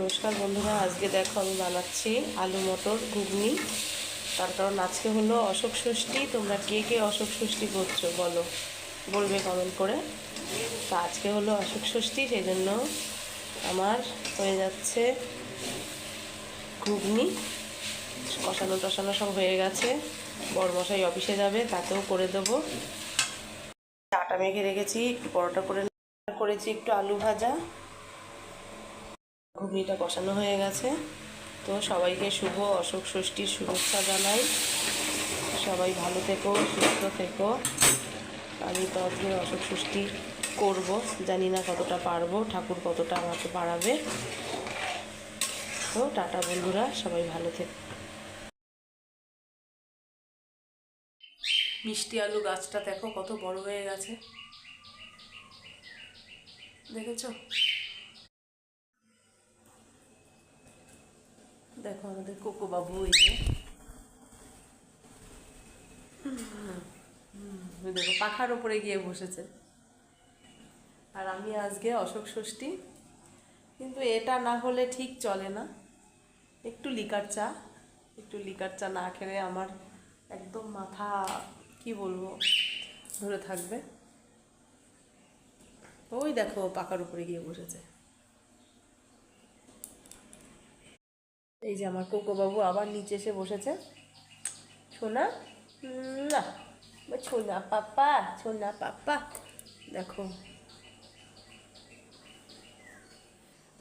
নমস্কার বন্ধুরা, আজকে দেখো আমি বানাচ্ছি আলু মটর ঘুগনি। তার কারণ আজকে হলো অশোক ষষ্ঠী। তোমরা কে কে অশোক ষষ্ঠী করছো বলবে কমেন্ট করে। তো আজকে হলো অশোক ষষ্ঠী, সেই জন্য আমার হয়ে যাচ্ছে ঘুগনি। কষানো টষানো সব হয়ে গেছে, বড়মশাই অফিসে যাবে, তাতেও করে দেবো। আটা মেখে রেখেছি, একটু পরোটা করেছি, একটু আলু ভাজা। ঘুগনিটা কষানো হয়ে গেছে। তো সবাইকে শুভ অশোক ষষ্ঠীর শুভেচ্ছা জানাই। সবাই ভালো থেকো, সুস্থ থেকো। আমি তো আজকে অশোক ষষ্ঠী করবো, জানি না কতটা পারবো, ঠাকুর কতটা আমাকে পারাবে। তো টাটা বন্ধুরা, সবাই ভালো থেকো। মিষ্টি আলু গাছটা দেখো কত বড় হয়ে গেছে, দেখেছো? দেখো আমাদের কোকো বাবু, এই যে দেখো পাখার উপরে গিয়ে বসেছে। আর আমি আজকে অশোক ষষ্ঠী, কিন্তু এটা না হলে ঠিক চলে না। একটু লিকার চা না খেলে আমার একদম মাথা, কি বলবো, ধরে থাকবে। ওই দেখো পাকার উপরে গিয়ে বসেছে। এই যে আমার কোকো বাবু আবার নিচে এসে বসেছে। ছোনা, না ছোনা পাপা, ছোনা পাপা। দেখো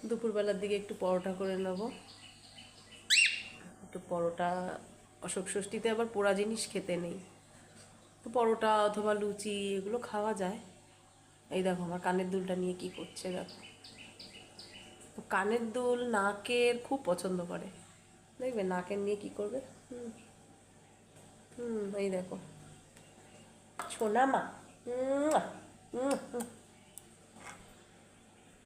দুপুরবেলার দিকে একটু পরোটা করে নেবো। একটু পরোটা, অশোক ষষ্ঠীতে আবার পোড়া জিনিস খেতে নেই, তো পরোটা অথবা লুচি এগুলো খাওয়া যায়। এই দেখো আমার কানের দুলটা নিয়ে কি করছে, দেখো। তো কানের দুল নাকের খুব পছন্দ করে, দেখবে নাকের নিয়ে কি করবে। হুম হুম, এই দেখো সোনা মা। হুম হুম।